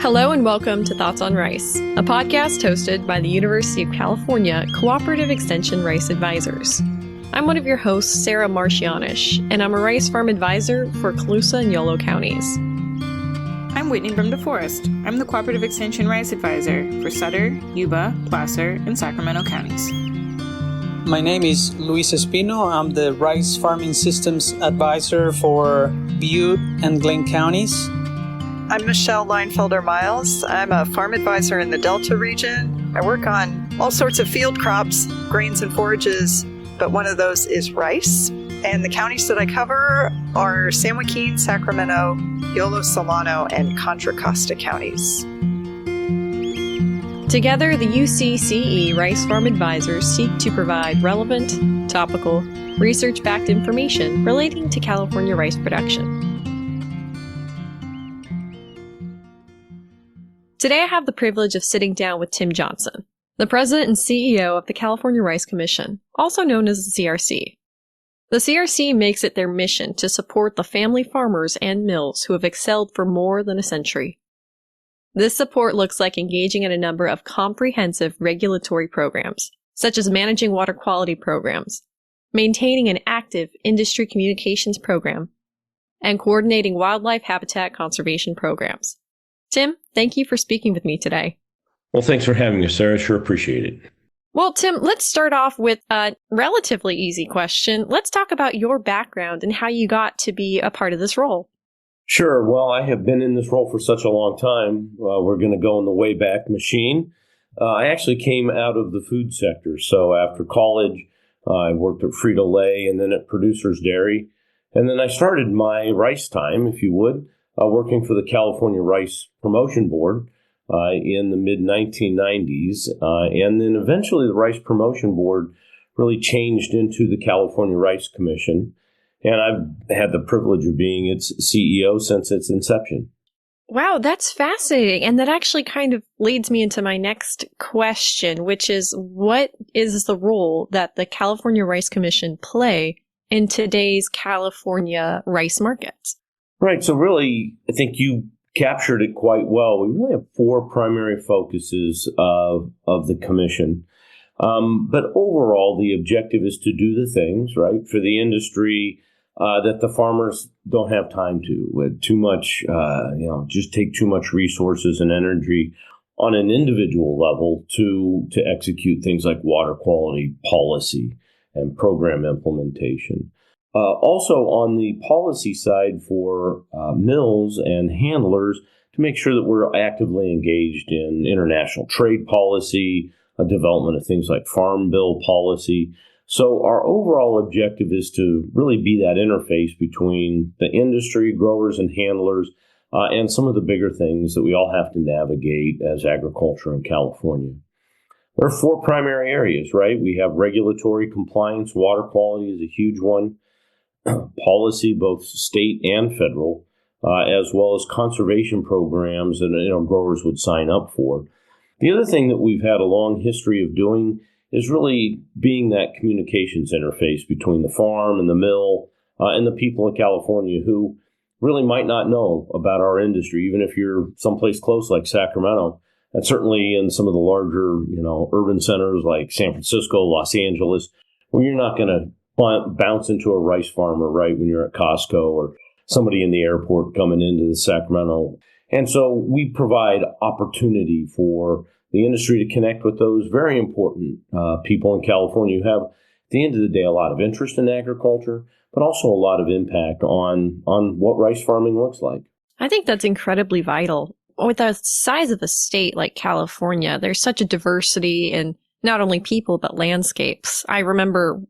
Hello and welcome to Thoughts on Rice, a podcast hosted by the University of California Cooperative Extension Rice Advisors. I'm one of your hosts, Sarah Marsh Janish, and I'm a rice farm advisor for Colusa and Yolo counties. I'm Whitney from DeForest. I'm the Cooperative Extension Rice Advisor for Sutter, Yuba, Placer, and Sacramento counties. My name is Luis Espino. I'm the Rice Farming Systems Advisor for Butte and Glenn counties. I'm Michelle Leinfelder-Miles. I'm a farm advisor in the Delta region. I work on all sorts of field crops, grains and forages, but one of those is rice. And the counties that I cover are San Joaquin, Sacramento, Yolo, Solano, and Contra Costa counties. Together, the UCCE Rice Farm Advisors seek to provide relevant, topical, research-backed information relating to California rice production. Today I have the privilege of sitting down with Tim Johnson, the president and CEO of the California Rice Commission, also known as the CRC. The CRC makes it their mission to support the family farmers and mills who have excelled for more than a century. This support looks like engaging in a number of comprehensive regulatory programs, such as managing water quality programs, maintaining an active industry communications program, and coordinating wildlife habitat conservation programs. Tim, thank you for speaking with me today. Well, thanks for having us, Sarah. Sure appreciate it. Well, Tim, let's start off with a relatively easy question. Let's talk about your background and how you got to be a part of this role. Sure. Well, I have been in this role for such a long time. We're going to go in the Wayback Machine. I actually came out of the food sector. So after college, I worked at Frito-Lay and then at Producers Dairy. And then I started my rice time, if you would, working for the California Rice Promotion Board in the mid-1990s. And then eventually the Rice Promotion Board really changed into the California Rice Commission. And I've had the privilege of being its CEO since its inception. Wow, that's fascinating. And that actually kind of leads me into my next question, which is what is the role that the California Rice Commission play in today's California rice markets? Right. So really, I think you captured it quite well. We really have four primary focuses of the commission. But overall, the objective is to do the things, right, for the industry that the farmers don't have time to, with too much, just take too much resources and energy on an individual level to execute things like water quality policy and program implementation. Also on the policy side for mills and handlers to make sure that we're actively engaged in international trade policy, development of things like farm bill policy. So our overall objective is to really be that interface between the industry, growers and handlers, and some of the bigger things that we all have to navigate as agriculture in California. There are four primary areas, right? We have regulatory compliance. Water quality is a huge one. Policy, both state and federal, as well as conservation programs that growers would sign up for. The other thing that we've had a long history of doing is really being that communications interface between the farm and the mill and the people of California who really might not know about our industry, even if you're someplace close like Sacramento, and certainly in some of the larger, urban centers like San Francisco, Los Angeles, where you're not going to bounce into a rice farmer, right, when you're at Costco or somebody in the airport coming into the Sacramento. And so we provide opportunity for the industry to connect with those very important people in California who have, at the end of the day, a lot of interest in agriculture, but also a lot of impact on what rice farming looks like. I think that's incredibly vital. With the size of a state like California, there's such a diversity in not only people, but landscapes. I remember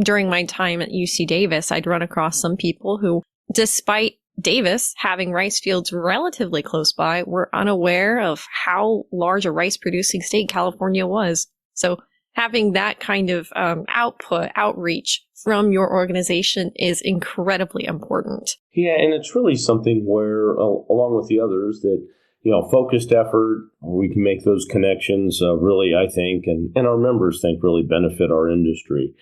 during my time at UC Davis, I'd run across some people who, despite Davis having rice fields relatively close by, were unaware of how large a rice-producing state California was. So having that kind of outreach from your organization is incredibly important. Yeah, and it's really something where, along with the others, that focused effort, we can make those connections really, I think, and our members think really benefit our industry.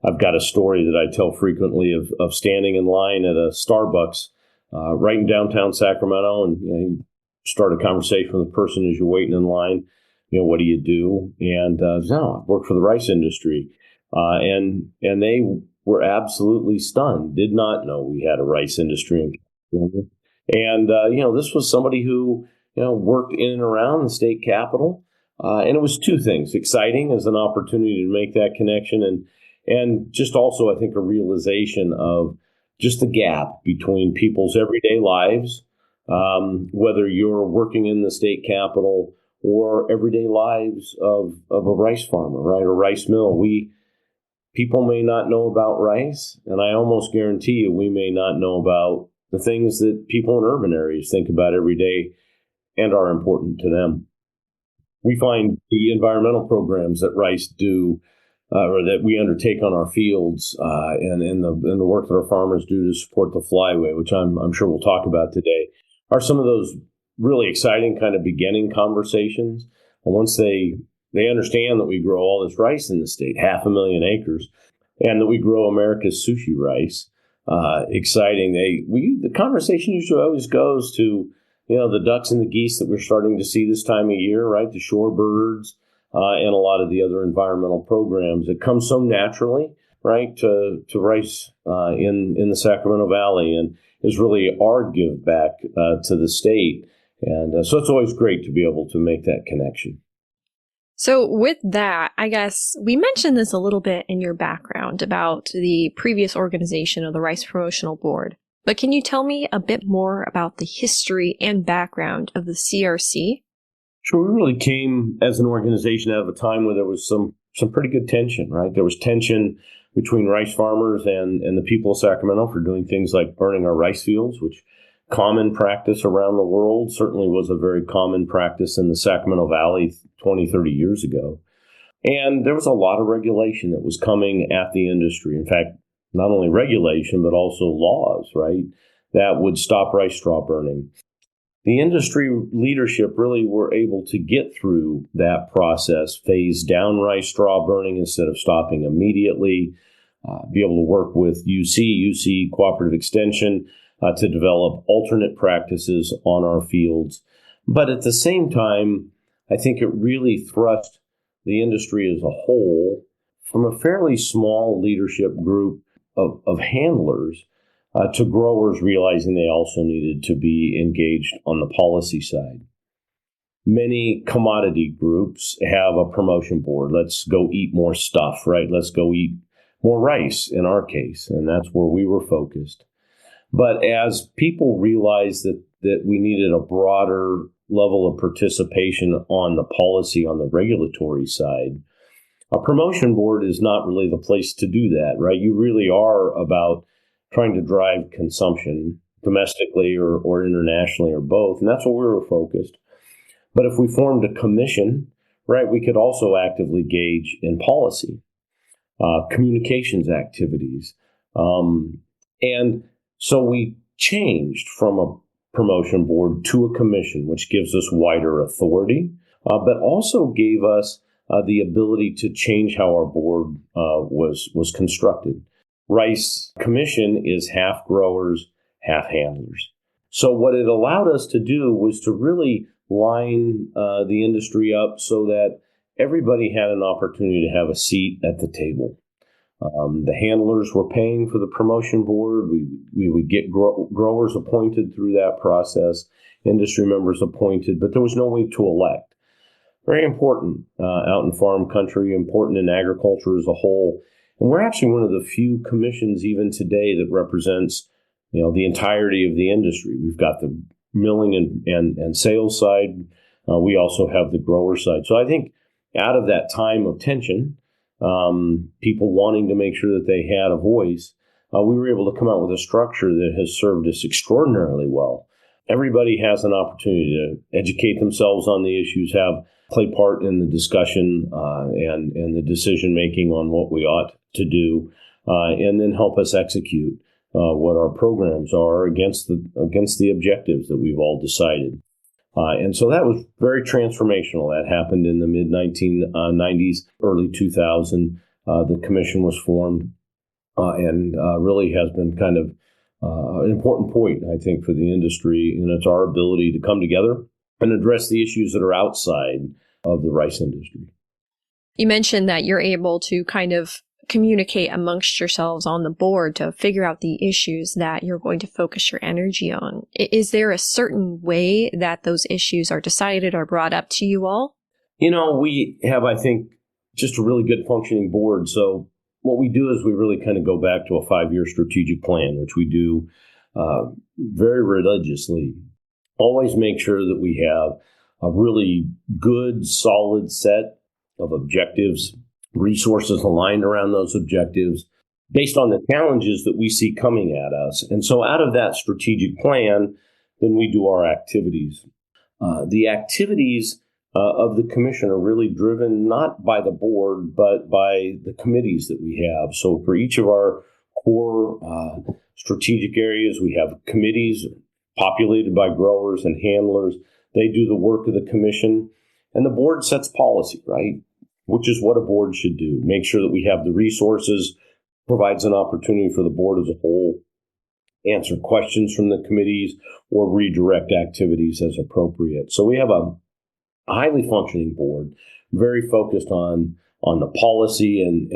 I've got a story that I tell frequently of standing in line at a Starbucks right in downtown Sacramento, and start a conversation with the person as you're waiting in line. What do you do? And no, I work for the rice industry. And they were absolutely stunned, did not know we had a rice industry in California. And, this was somebody who, worked in and around the state capitol. And it was two things: exciting as an opportunity to make that connection, and just also, I think, a realization of just the gap between people's everyday lives, whether you're working in the state capitol or everyday lives of a rice farmer, right, or rice mill. People may not know about rice, and I almost guarantee you we may not know about the things that people in urban areas think about every day and are important to them. We find the environmental programs that rice do, or that we undertake on our fields, and the work that our farmers do to support the flyway, which I'm sure we'll talk about today, are some of those really exciting kind of beginning conversations. And once they understand that we grow all this rice in the state, 500,000 acres, and that we grow America's sushi rice, exciting. The conversation usually always goes to, the ducks and the geese that we're starting to see this time of year, right? The shorebirds, and a lot of the other environmental programs that come so naturally, right, to rice in the Sacramento Valley, and is really our give back to the state. And so it's always great to be able to make that connection. So with that, I guess we mentioned this a little bit in your background about the previous organization of the Rice Promotional Board. But can you tell me a bit more about the history and background of the CRC? Sure. We really came as an organization out of a time where there was some pretty good tension, right? There was tension between rice farmers and the people of Sacramento for doing things like burning our rice fields, which common practice around the world, certainly was a very common practice in the Sacramento Valley 20, 30 years ago. And there was a lot of regulation that was coming at the industry. In fact, not only regulation, but also laws, right, that would stop rice straw burning. The industry leadership really were able to get through that process, phase down rice straw burning instead of stopping immediately, be able to work with UCCE Cooperative Extension to develop alternate practices on our fields. But at the same time, I think it really thrust the industry as a whole from a fairly small leadership group of handlers to growers realizing they also needed to be engaged on the policy side. Many commodity groups have a promotion board. Let's go eat more stuff, right? Let's go eat more rice in our case, and that's where we were focused. But as people realized that we needed a broader level of participation on the policy, on the regulatory side, a promotion board is not really the place to do that, right? You really are about trying to drive consumption domestically or internationally or both, and that's what we were focused. But if we formed a commission, right, we could also actively engage in policy, communications activities, and so we changed from a promotion board to a commission, which gives us wider authority, but also gave us the ability to change how our board was constructed. Rice Commission is half growers, half handlers. So what it allowed us to do was to really line the industry up so that everybody had an opportunity to have a seat at the table. The handlers were paying for the promotion board. We would get growers appointed through that process, industry members appointed, but there was no way to elect. Very important out in farm country, important in agriculture as a whole. And we're actually one of the few commissions even today that represents, the entirety of the industry. We've got the milling and sales side. We also have the grower side. So I think out of that time of tension, people wanting to make sure that they had a voice, we were able to come out with a structure that has served us extraordinarily well. Everybody has an opportunity to educate themselves on the issues, play part in the discussion and the decision making on what we ought to do, and then help us execute what our programs are against the objectives that we've all decided. And so that was very transformational. That happened in the mid-1990s, early 2000. The commission was formed and really has been kind of an important point, I think, for the industry. And it's our ability to come together and address the issues that are outside of the rice industry. You mentioned that you're able to kind of communicate amongst yourselves on the board to figure out the issues that you're going to focus your energy on. Is there a certain way that those issues are decided or brought up to you all? We have, I think, just a really good functioning board. So what we do is we really kind of go back to a 5-year strategic plan, which we do very religiously. Always make sure that we have a really good, solid set of objectives, resources aligned around those objectives based on the challenges that we see coming at us. And so out of that strategic plan, then we do our activities. The activities of the commission are really driven not by the board, but by the committees that we have. So for each of our core strategic areas, we have committees populated by growers and handlers. They do the work of the commission, and the board sets policy, right? Which is what a board should do. Make sure that we have the resources, provides an opportunity for the board as a whole, answer questions from the committees, or redirect activities as appropriate. So we have a highly functioning board, very focused on the policy and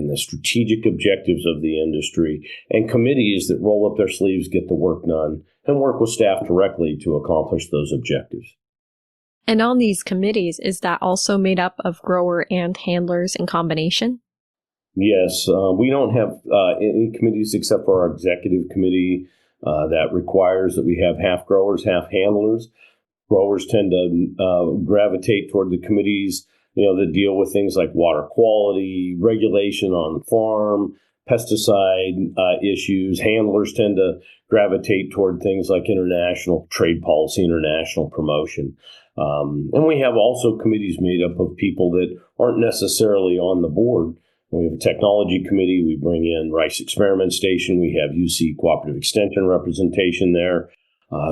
the strategic objectives of the industry, and committees that roll up their sleeves, get the work done, and work with staff directly to accomplish those objectives. And on these committees, is that also made up of grower and handlers in combination? Yes, we don't have any committees except for our executive committee that requires that we have half growers, half handlers. Growers tend to gravitate toward the committees, that deal with things like water quality, regulation on the farm, pesticide issues. Handlers tend to gravitate toward things like international trade policy, international promotion. And we have also committees made up of people that aren't necessarily on the board. We have a technology committee. We bring in Rice Experiment Station. We have UC Cooperative Extension representation there.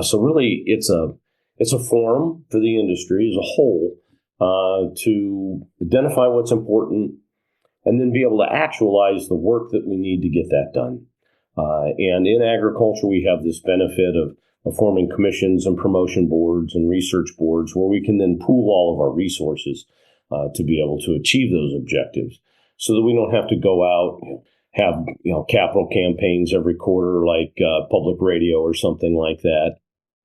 So really, it's a forum for the industry as a whole to identify what's important and then be able to actualize the work that we need to get that done. And in agriculture, we have this benefit of forming commissions and promotion boards and research boards where we can then pool all of our resources to be able to achieve those objectives so that we don't have to go out, have capital campaigns every quarter like public radio or something like that.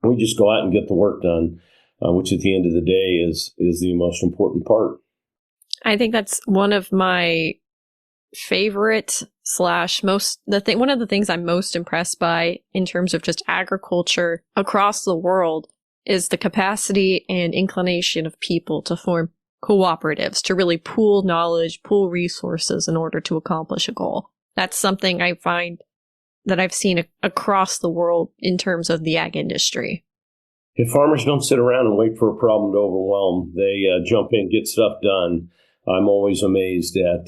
We just go out and get the work done, which at the end of the day is the most important part. I think that's one of my favorite one of the things I'm most impressed by in terms of just agriculture across the world is the capacity and inclination of people to form cooperatives, to really pool knowledge, pool resources in order to accomplish a goal. That's something I find that I've seen across the world in terms of the ag industry. If farmers don't sit around and wait for a problem to overwhelm, they jump in, get stuff done. I'm always amazed at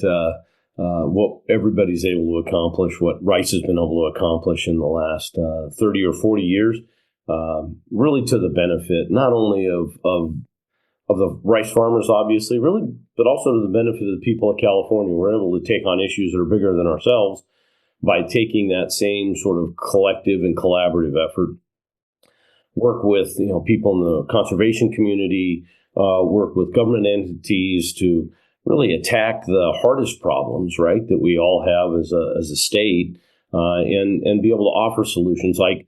what everybody's able to accomplish, what rice has been able to accomplish in the last 30 or 40 years, really to the benefit not only of the rice farmers, obviously, really, but also to the benefit of the people of California. We're able to take on issues that are bigger than ourselves by taking that same sort of collective and collaborative effort. Work with people in the conservation community, work with government entities to really attack the hardest problems, right, that we all have as a state, and be able to offer solutions like,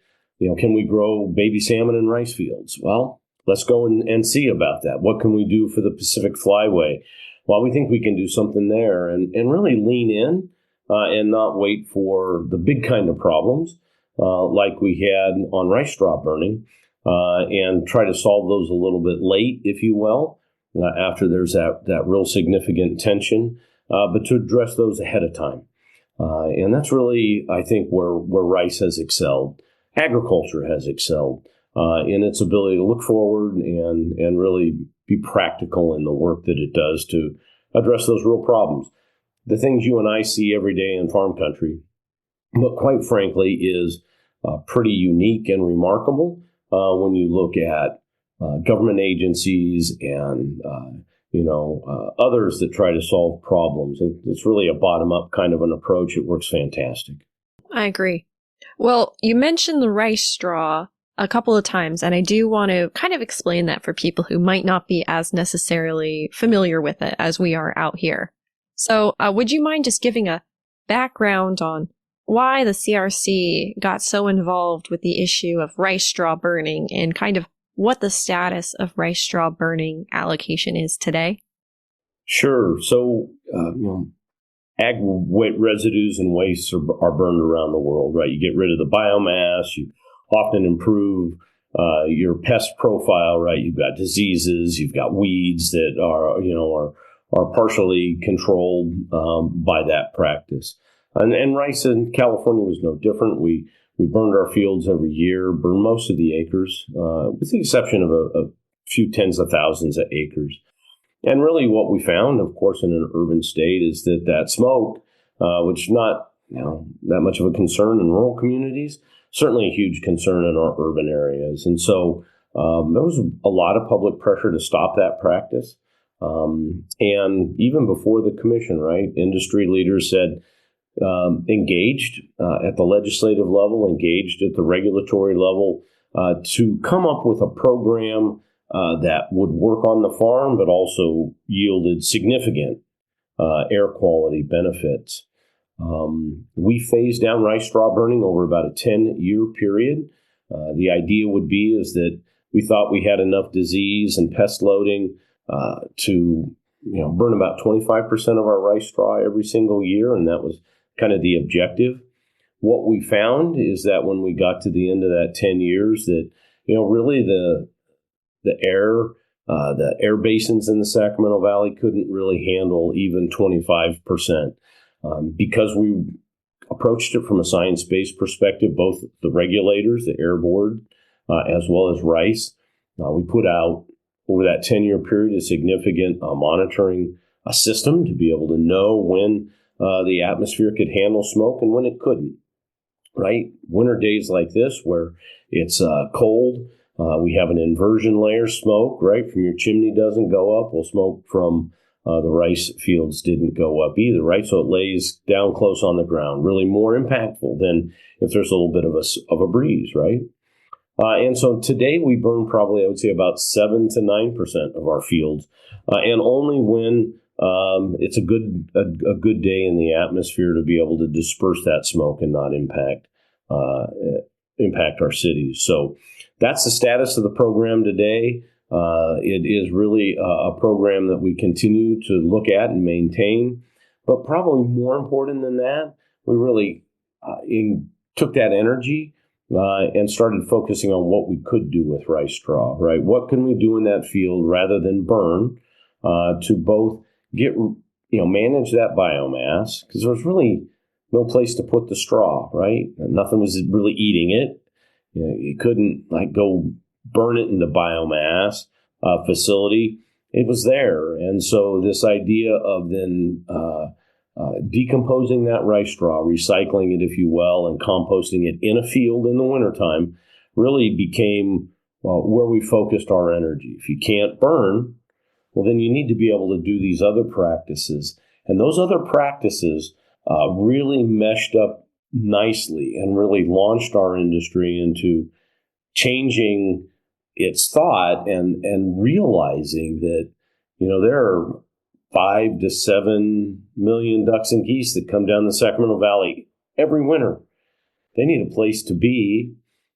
can we grow baby salmon in rice fields? Well, let's go and see about that. What can we do for the Pacific Flyway? Well, we think we can do something there and really lean in and not wait for the big kind of problems like we had on rice straw burning and try to solve those a little bit late, if you will, after there's that real significant tension, but to address those ahead of time. And that's really, I think, where rice has excelled. Agriculture has excelled in its ability to look forward and really be practical in the work that it does to address those real problems. The things you and I see every day in farm country, but quite frankly, is pretty unique and remarkable when you look at government agencies and others that try to solve problems. It's really a bottom-up kind of an approach. It works fantastic. I agree. Well, you mentioned the rice straw. a couple of times, and I do want to kind of explain that for people who might not be as necessarily familiar with it as we are out here. So would you mind just giving a background on why the CRC got so involved with the issue of rice straw burning and kind of what the status of rice straw burning allocation is today? Sure. So, ag residues and wastes are burned around the world, right? You get rid of the biomass, you often improve your pest profile, right? You've got diseases, you've got weeds that are partially controlled by that practice. And rice in California was no different. We burned our fields every year, burned most of the acres, with the exception of a few tens of thousands of acres. And really what we found, of course, in an urban state is that smoke, which is not that much of a concern in rural communities, certainly a huge concern in our urban areas. And so there was a lot of public pressure to stop that practice. And even before the commission, right, industry leaders said, engaged at the legislative level, engaged at the regulatory level to come up with a program that would work on the farm, but also yielded significant air quality benefits. We phased down rice straw burning over about a 10-year period. The idea would be is that we thought we had enough disease and pest loading to burn about 25% of our rice straw every single year, and that was kind of the objective. What we found is that when we got to the end of that 10 years, that really the air basins in the Sacramento Valley couldn't really handle even 25%. Because we approached it from a science-based perspective, both the regulators, the Air Board, as well as rice, we put out over that 10-year period a significant monitoring system to be able to know when the atmosphere could handle smoke and when it couldn't, right? Winter days like this where it's cold, we have an inversion layer smoke, right, from your chimney doesn't go up. Well, smoke from the rice fields didn't go up either, right? So it lays down close on the ground, really more impactful than if there's a little bit of a breeze, right? And so today we burn probably, I would say, about 7 to 9% of our fields, and only when it's a good day in the atmosphere to be able to disperse that smoke and not impact our cities. So that's the status of the program today. It is really a program that we continue to look at and maintain. But probably more important than that, we really took that energy and started focusing on what we could do with rice straw, right? What can we do in that field rather than burn to both manage that biomass, because there was really no place to put the straw, right? Nothing was really eating it. You couldn't go burn it in the biomass facility. It was there. And so this idea of then decomposing that rice straw, recycling it, if you will, and composting it in a field in the wintertime really became where we focused our energy. If you can't burn, well, then you need to be able to do these other practices. And those other practices really meshed up nicely and really launched our industry into changing its thought and realizing that, there are 5 to 7 million ducks and geese that come down the Sacramento Valley every winter. They need a place to be.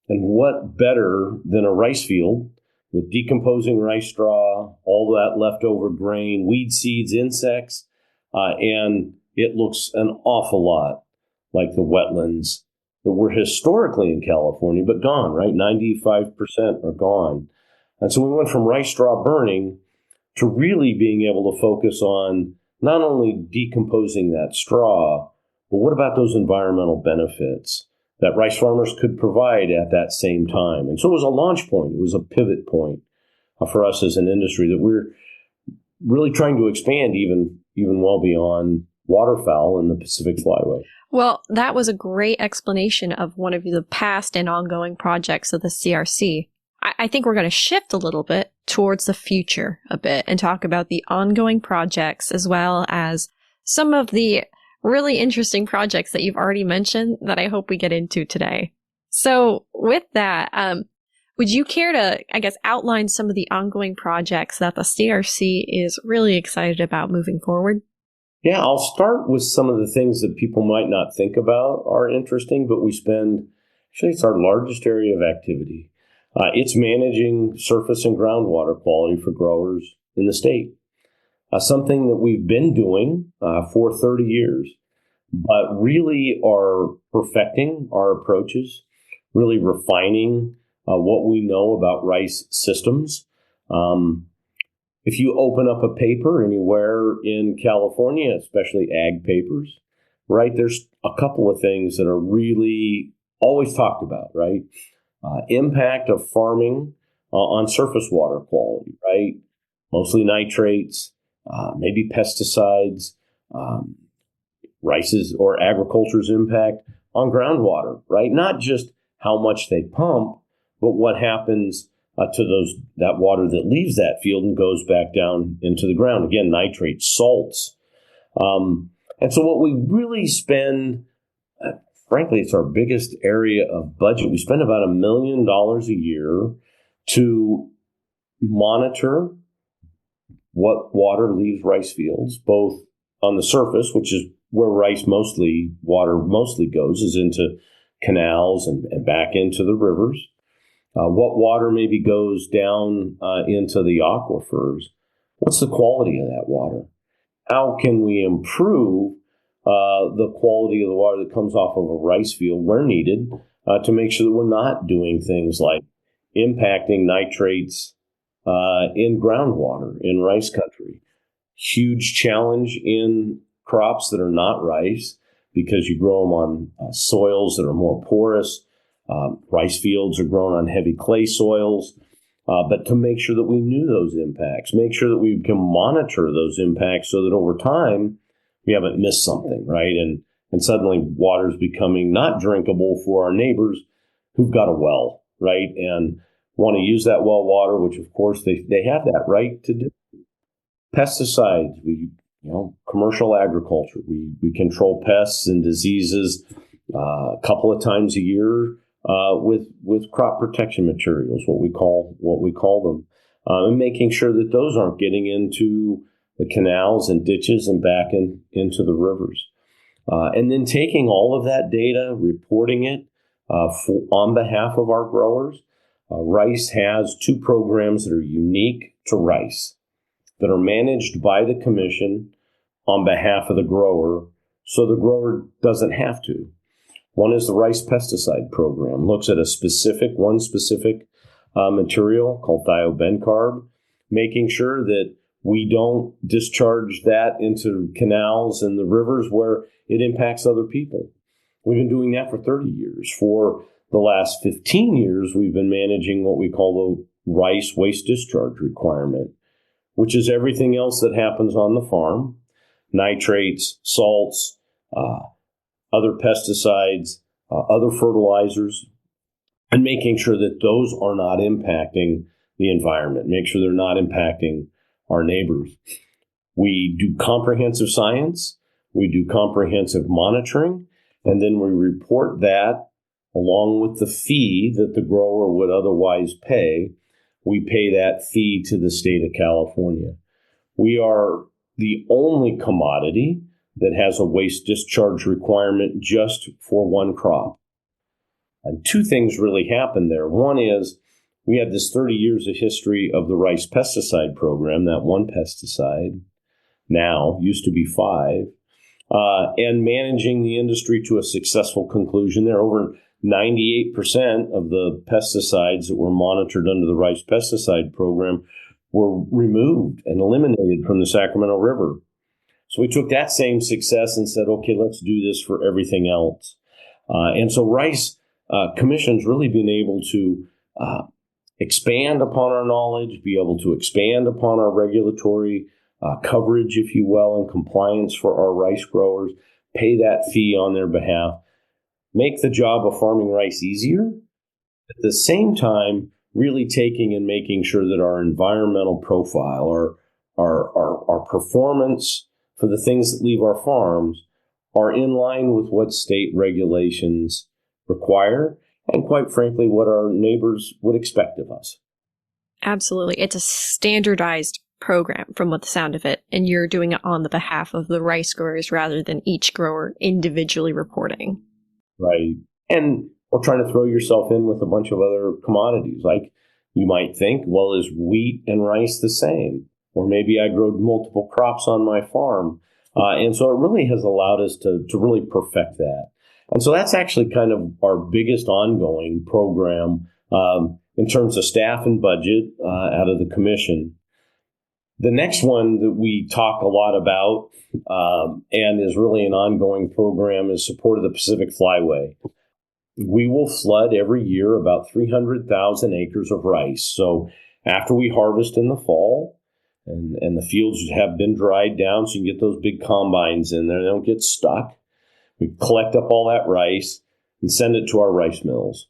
And what better than a rice field with decomposing rice straw, all that leftover grain, weed seeds, insects, and it looks an awful lot like the wetlands that were historically in California, but gone, right? 95% are gone. And so we went from rice straw burning to really being able to focus on not only decomposing that straw, but what about those environmental benefits that rice farmers could provide at that same time? And so it was a launch point. It was a pivot point for us as an industry that we're really trying to expand even well beyond waterfowl in the Pacific Flyway. Well, that was a great explanation of one of the past and ongoing projects of the CRC. I think we're going to shift a little bit towards the future a bit and talk about the ongoing projects as well as some of the really interesting projects that you've already mentioned that I hope we get into today. So with that, Would you care to, outline some of the ongoing projects that the CRC is really excited about moving forward? Yeah, I'll start with some of the things that people might not think about are interesting, but it's our largest area of activity. It's managing surface and groundwater quality for growers in the state. Something that we've been doing for 30 years, but really are perfecting our approaches, really refining what we know about rice systems. If you open up a paper anywhere in California, especially ag papers, right, there's a couple of things that are really always talked about, right? Impact of farming on surface water quality, right? Mostly nitrates, maybe pesticides, rice's or agriculture's impact on groundwater, right? Not just how much they pump, but what happens to that water that leaves that field and goes back down into the ground. Again, nitrates, salts. And so what we really spend, frankly, it's our biggest area of budget. We spend about $1 million a year to monitor what water leaves rice fields, both on the surface, which is where water mostly goes, is into canals and back into the rivers. What water maybe goes down into the aquifers? What's the quality of that water? How can we improve the quality of the water that comes off of a rice field where needed to make sure that we're not doing things like impacting nitrates in groundwater in rice country? Huge challenge in crops that are not rice because you grow them on soils that are more porous. Rice fields are grown on heavy clay soils, but to make sure that we knew those impacts, make sure that we can monitor those impacts so that over time we haven't missed something, right? And suddenly water's becoming not drinkable for our neighbors who've got a well, right? And want to use that well water, which of course they have that right to do. Pesticides, commercial agriculture, we control pests and diseases a couple of times a year. With crop protection materials, what we call them, and making sure that those aren't getting into the canals and ditches and back into the rivers. And then taking all of that data, reporting it on behalf of our growers. Rice has 2 programs that are unique to rice that are managed by the commission on behalf of the grower, so the grower doesn't have to. One is the rice pesticide program, looks at one specific material called thiobencarb, making sure that we don't discharge that into canals and the rivers where it impacts other people. We've been doing that for 30 years. For the last 15 years, we've been managing what we call the rice waste discharge requirement, which is everything else that happens on the farm, nitrates, salts, other pesticides, other fertilizers, and making sure that those are not impacting the environment, make sure they're not impacting our neighbors. We do comprehensive science, we do comprehensive monitoring, and then we report that along with the fee that the grower would otherwise pay. We pay that fee to the state of California. We are the only commodity that has a waste discharge requirement just for one crop. And 2 things really happen there. One is we have this 30 years of history of the rice pesticide program, that one pesticide, now used to be 5, and managing the industry to a successful conclusion. There are over 98% of the pesticides that were monitored under the rice pesticide program were removed and eliminated from the Sacramento River. So we took that same success and said, okay, let's do this for everything else. And so Rice Commission's really been able to expand upon our knowledge, be able to expand upon our regulatory coverage, if you will, and compliance for our rice growers, pay that fee on their behalf, make the job of farming rice easier, at the same time really taking and making sure that our environmental profile, our performance for the things that leave our farms are in line with what state regulations require, and quite frankly, what our neighbors would expect of us. Absolutely. It's a standardized program from what the sound of it, and you're doing it on the behalf of the rice growers rather than each grower individually reporting. Right. And or trying to throw yourself in with a bunch of other commodities. Like you might think, well, is wheat and rice the same? Or maybe I grow multiple crops on my farm. And so it really has allowed us to really perfect that. And so that's actually kind of our biggest ongoing program in terms of staff and budget out of the commission. The next one that we talk a lot about and is really an ongoing program is support of the Pacific Flyway. We will flood every year about 300,000 acres of rice. So after we harvest in the fall, and the fields have been dried down, so you can get those big combines in there. They don't get stuck. We collect up all that rice and send it to our rice mills.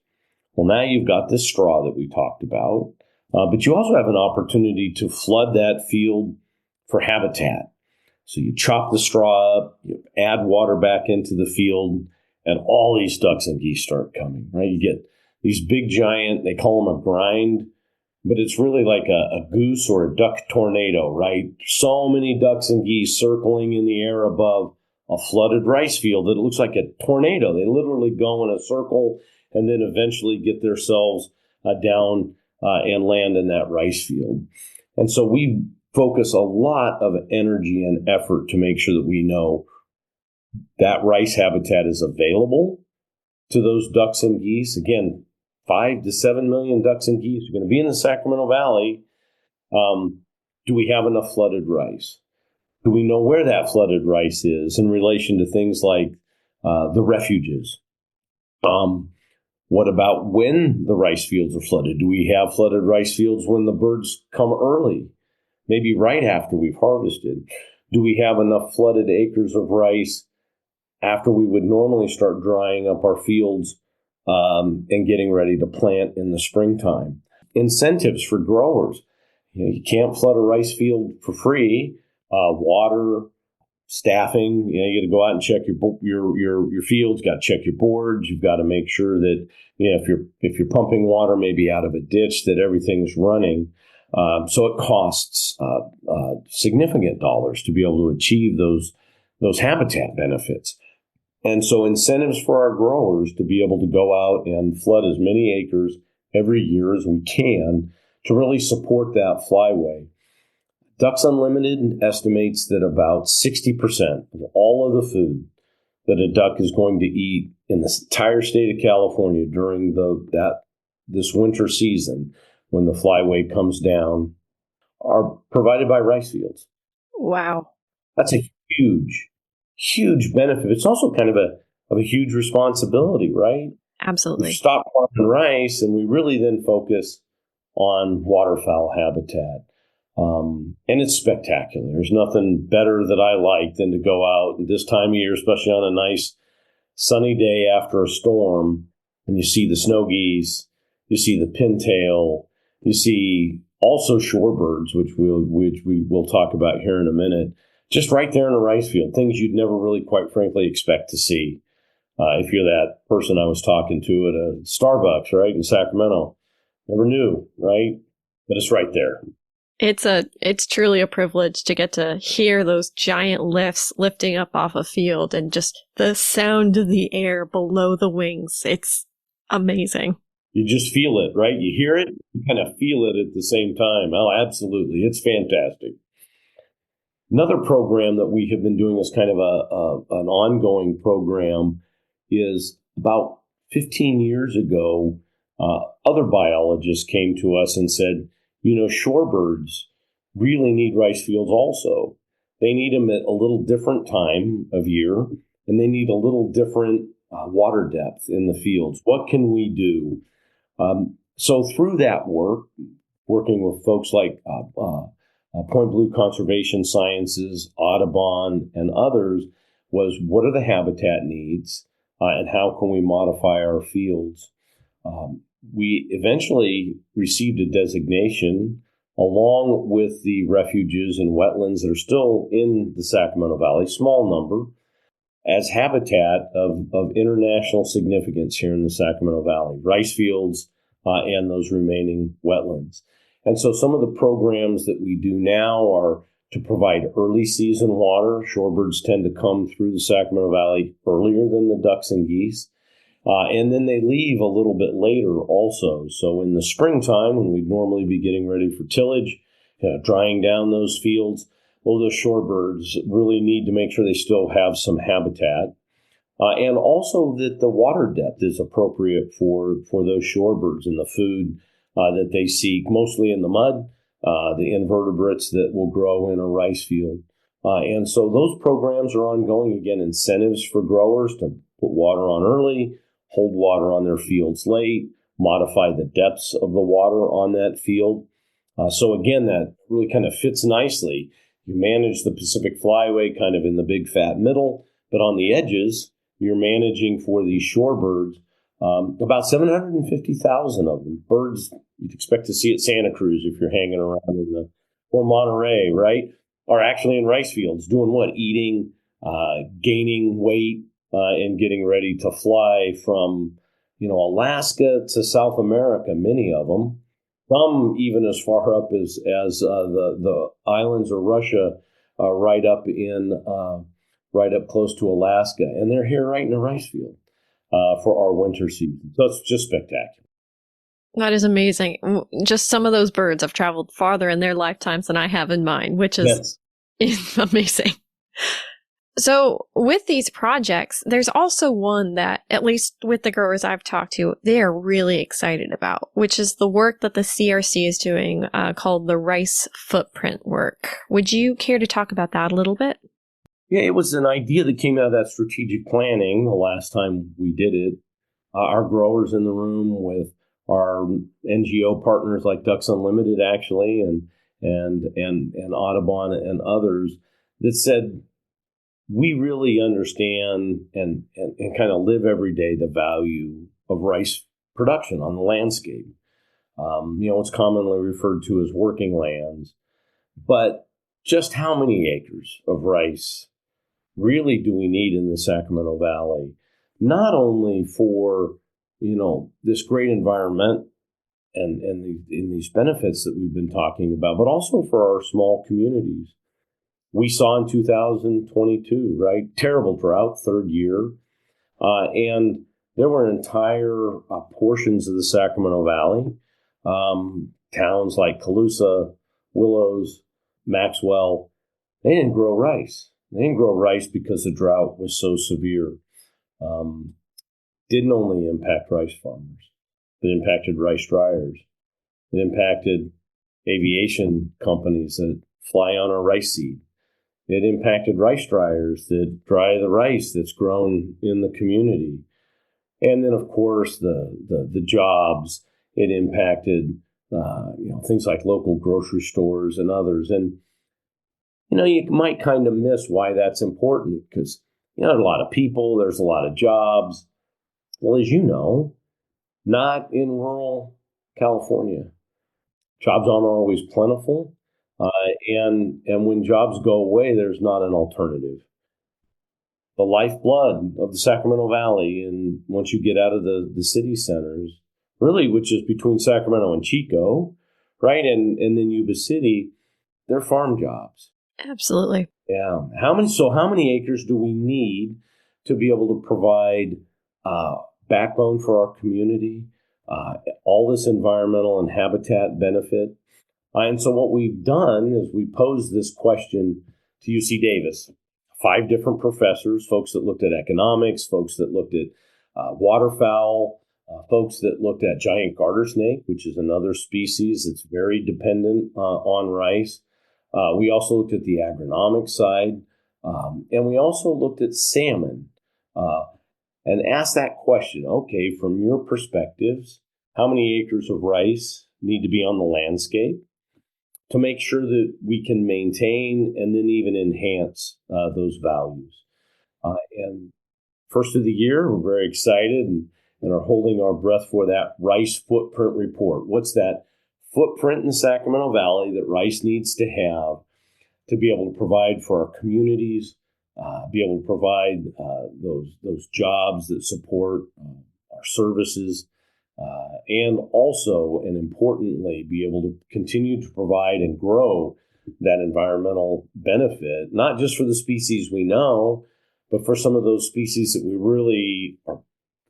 Well, now you've got this straw that we talked about, but you also have an opportunity to flood that field for habitat. So you chop the straw up, you add water back into the field, and all these ducks and geese start coming, right? You get these big giant, they call them a grind, but it's really like a goose or a duck tornado, right? So many ducks and geese circling in the air above a flooded rice field that it looks like a tornado. They literally go in a circle and then eventually get themselves down and land in that rice field. And so we focus a lot of energy and effort to make sure that we know that rice habitat is available to those ducks and geese. Again, 5 to 7 million ducks and geese are going to be in the Sacramento Valley. Do we have enough flooded rice? Do we know where that flooded rice is in relation to things like the refuges? What about when the rice fields are flooded? Do we have flooded rice fields when the birds come early? Maybe right after we've harvested. Do we have enough flooded acres of rice after we would normally start drying up our fields and getting ready to plant in the springtime? Incentives for growers. You can't flood a rice field for free. Water, staffing. You got to go out and check your fields. Got to check your boards. You've got to make sure that if you're pumping water maybe out of a ditch, that everything's running. So it costs significant dollars to be able to achieve those habitat benefits. And so incentives for our growers to be able to go out and flood as many acres every year as we can to really support that flyway. Ducks Unlimited estimates that about 60% of all of the food that a duck is going to eat in the entire state of California during this winter season, when the flyway comes down, are provided by rice fields. Wow. That's a huge benefit. It's also kind of a huge responsibility, right? Absolutely. We stop farming rice and we really then focus on waterfowl habitat. And it's spectacular. There's nothing better that I like than to go out this time of year, especially on a nice sunny day after a storm, and you see the snow geese, you see the pintail, you see also shorebirds, which we will talk about here in a minute, just right there in a rice field, things you'd never really, quite frankly, expect to see. If you're that person I was talking to at a Starbucks, right, in Sacramento, never knew, right? But it's right there. It's truly a privilege to get to hear those giant lifts lifting up off a field and just the sound of the air below the wings. It's amazing. You just feel it, right? You hear it, you kind of feel it at the same time. Oh, absolutely. It's fantastic. Another program that we have been doing as kind of an ongoing program is about 15 years ago, other biologists came to us and said, shorebirds really need rice fields also. They need them at a little different time of year, and they need a little different water depth in the fields. What can we do? So through that work, working with folks like Point Blue Conservation Sciences, Audubon, and others, was what are the habitat needs and how can we modify our fields? We eventually received a designation along with the refuges and wetlands that are still in the Sacramento Valley, small number, as habitat of international significance here in the Sacramento Valley, rice fields and those remaining wetlands. And so some of the programs that we do now are to provide early season water. Shorebirds tend to come through the Sacramento Valley earlier than the ducks and geese. And then they leave a little bit later also. So in the springtime, when we'd normally be getting ready for tillage, drying down those fields, well, the shorebirds really need to make sure they still have some habitat. And also that the water depth is appropriate for those shorebirds and the food that they seek, mostly in the mud, the invertebrates that will grow in a rice field. And so those programs are ongoing. Again, incentives for growers to put water on early, hold water on their fields late, modify the depths of the water on that field. So again, that really kind of fits nicely. You manage the Pacific Flyway kind of in the big fat middle, but on the edges, you're managing for these shorebirds, about 750,000 of them. Birds you'd expect to see at Santa Cruz if you're hanging around or Monterey, right? Are actually in rice fields doing what? Eating, gaining weight, and getting ready to fly from, Alaska to South America, many of them. Some even as far up as the islands of Russia, right up close to Alaska, and they're here right in the rice field for our winter season. So it's just spectacular. That is amazing. Just some of those birds have traveled farther in their lifetimes than I have in mine, which is amazing. So with these projects, there's also one that, at least with the growers I've talked to, they are really excited about, which is the work that the CRC is doing called the rice footprint work. Would you care to talk about that a little bit? Yeah, it was an idea that came out of that strategic planning the last time we did it. Our growers in the room with our NGO partners like Ducks Unlimited, actually, and Audubon and others that said, we really understand and kind of live every day the value of rice production on the landscape. It's commonly referred to as working lands. But just how many acres of rice really do we need in the Sacramento Valley? Not only for, this great environment and these benefits that we've been talking about, but also for our small communities. We saw in 2022, right? Terrible drought, third year. And there were entire portions of the Sacramento Valley, towns like Colusa, Willows, Maxwell, they didn't grow rice. They didn't grow rice because the drought was so severe. Didn't only impact rice farmers. It impacted rice dryers. It impacted aviation companies that fly on our rice seed. It impacted rice dryers that dry the rice that's grown in the community. And then, of course, the jobs. It impacted, things like local grocery stores and others. And, you might kind of miss why that's important because, there's a lot of people, there's a lot of jobs. Well, as you know, not in rural California. Jobs aren't always plentiful. And when jobs go away, there's not an alternative. The lifeblood of the Sacramento Valley, and once you get out of the city centers, really, which is between Sacramento and Chico, right, and then Yuba City, they're farm jobs. Absolutely. Yeah. How many acres do we need to be able to provide backbone for our community, all this environmental and habitat benefit? And so what we've done is we posed this question to UC Davis, 5 different professors, folks that looked at economics, folks that looked at waterfowl, folks that looked at giant garter snake, which is another species that's very dependent on rice. We also looked at the agronomic side, and we also looked at salmon and asked that question, okay, from your perspectives, how many acres of rice need to be on the landscape to make sure that we can maintain and then even enhance those values? And first of the year, we're very excited and are holding our breath for that rice footprint report. What's that footprint in the Sacramento Valley that rice needs to have to be able to provide for our communities, be able to provide those jobs that support our services, and also, and importantly, be able to continue to provide and grow that environmental benefit, not just for the species we know, but for some of those species that we really are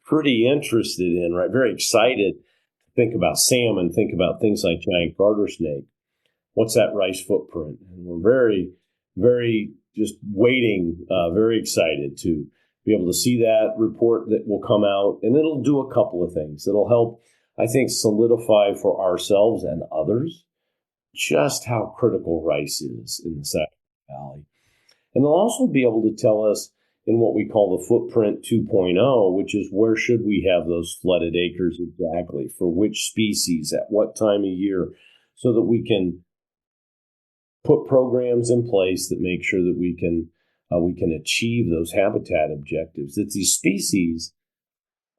pretty interested in, right? Very excited. Think about salmon, think about things like giant garter snake. What's that rice footprint? And we're very, very just waiting, very excited to be able to see that report that will come out. And it'll do a couple of things. It'll help, I think, solidify for ourselves and others just how critical rice is in the Sacramento Valley. And they'll also be able to tell us in what we call the footprint 2.0, which is where should we have those flooded acres exactly, for which species, at what time of year, so that we can put programs in place that make sure that we can achieve those habitat objectives. That these species,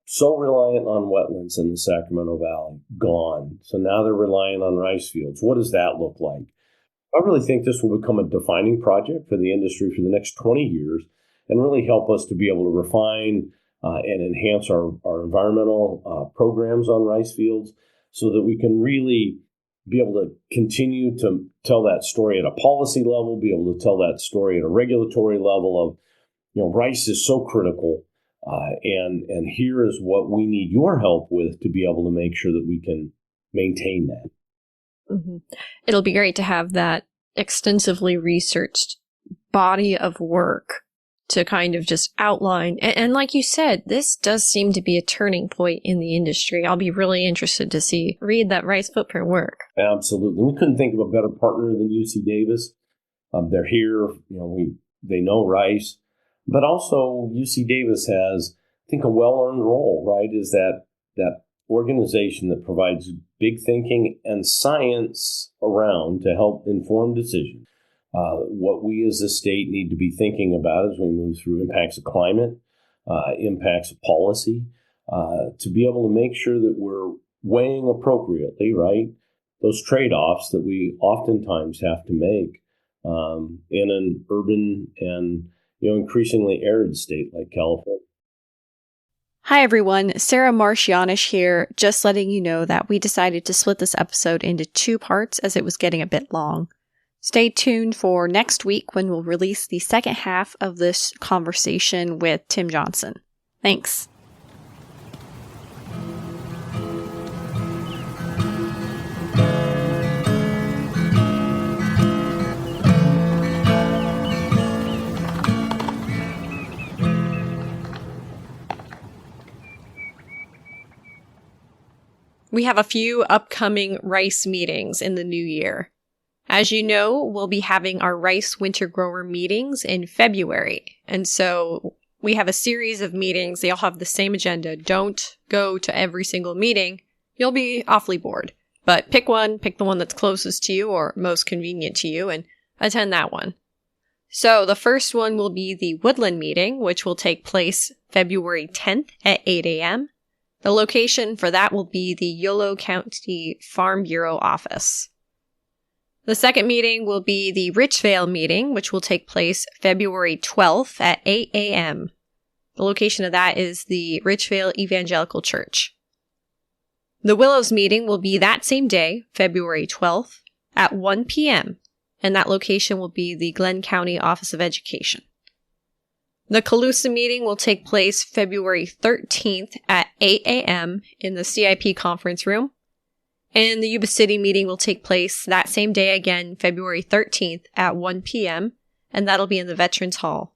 so reliant on wetlands in the Sacramento Valley, gone. So now they're relying on rice fields. What does that look like? I really think this will become a defining project for the industry for the next 20 years and really help us to be able to refine and enhance our environmental programs on rice fields so that we can really be able to continue to tell that story at a policy level, be able to tell that story at a regulatory level of, rice is so critical. And here is what we need your help with to be able to make sure that we can maintain that. Mm-hmm. It'll be great to have that extensively researched body of work to kind of just outline. And like you said, this does seem to be a turning point in the industry. I'll be really interested to read that rice footprint work. Absolutely. We couldn't think of a better partner than UC Davis. They're here, they know rice. But also, UC Davis has, I think, a well-earned role, right? Is that organization that provides big thinking and science around to help inform decisions. What we as a state need to be thinking about as we move through impacts of climate, impacts of policy, to be able to make sure that we're weighing appropriately, right? Those trade-offs that we oftentimes have to make in an urban and increasingly arid state like California. Hi everyone, Sarah Marsh Janish here, just letting you know that we decided to split this episode into 2 parts as it was getting a bit long. Stay tuned for next week when we'll release the second half of this conversation with Tim Johnson. Thanks. We have a few upcoming rice meetings in the new year. As you know, we'll be having our rice winter grower meetings in February. And so we have a series of meetings. They all have the same agenda. Don't go to every single meeting. You'll be awfully bored. But pick the one that's closest to you or most convenient to you, and attend that one. So the first one will be the Woodland meeting, which will take place February 10th at 8 a.m. The location for that will be the Yolo County Farm Bureau office. The second meeting will be the Richvale meeting, which will take place February 12th at 8 a.m. The location of that is the Richvale Evangelical Church. The Willows meeting will be that same day, February 12th, at 1 p.m., and that location will be the Glenn County Office of Education. The Colusa meeting will take place February 13th at 8 a.m. in the CIP conference room. And the Yuba City meeting will take place that same day again, February 13th at 1 p.m., and that'll be in the Veterans Hall.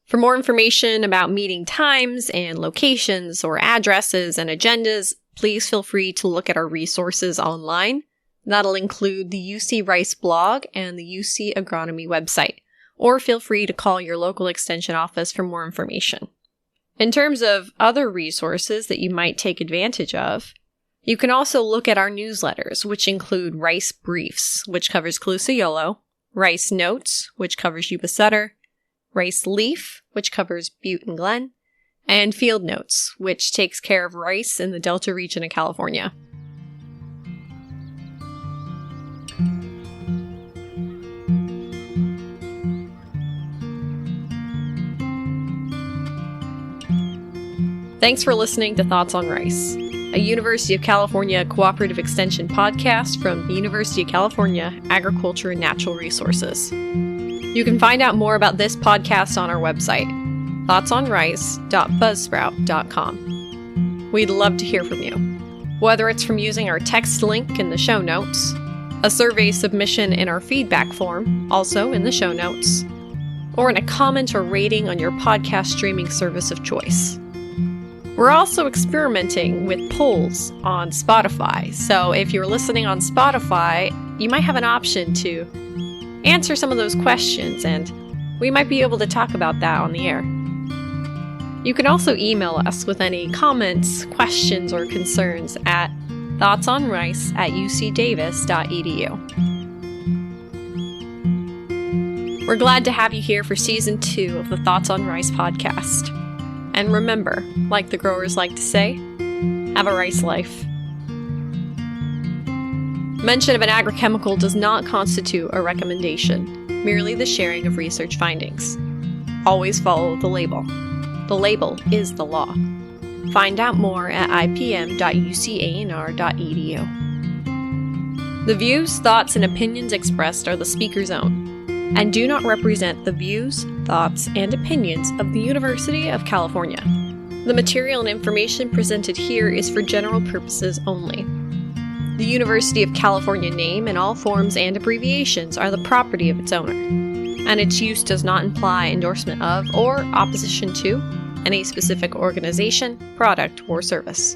For more information about meeting times and locations or addresses and agendas, please feel free to look at our resources online. That'll include the UC Rice blog and the UC Agronomy website. Or feel free to call your local extension office for more information. In terms of other resources that you might take advantage of, you can also look at our newsletters, which include Rice Briefs, which covers Colusa Yolo, Rice Notes, which covers Yuba Sutter, Rice Leaf, which covers Butte and Glen, and Field Notes, which takes care of rice in the Delta region of California. Thanks for listening to Thoughts on Rice, a University of California Cooperative Extension podcast from the University of California Agriculture and Natural Resources. You can find out more about this podcast on our website, thoughtsonrice.buzzsprout.com. We'd love to hear from you, whether it's from using our text link in the show notes, a survey submission in our feedback form, also in the show notes, or in a comment or rating on your podcast streaming service of choice. We're also experimenting with polls on Spotify, so if you're listening on Spotify, you might have an option to answer some of those questions, and we might be able to talk about that on the air. You can also email us with any comments, questions, or concerns at thoughtsonrice@ucdavis.edu. We're glad to have you here for Season 2 of the Thoughts on Rice podcast. And remember, like the growers like to say, have a rice life. Mention of an agrochemical does not constitute a recommendation, merely the sharing of research findings. Always follow the label. The label is the law. Find out more at ipm.ucanr.edu. The views, thoughts, and opinions expressed are the speaker's own, and do not represent the views, thoughts, and opinions of the University of California. The material and information presented here is for general purposes only. The University of California name and all forms and abbreviations are the property of its owner, and its use does not imply endorsement of or opposition to any specific organization, product, or service.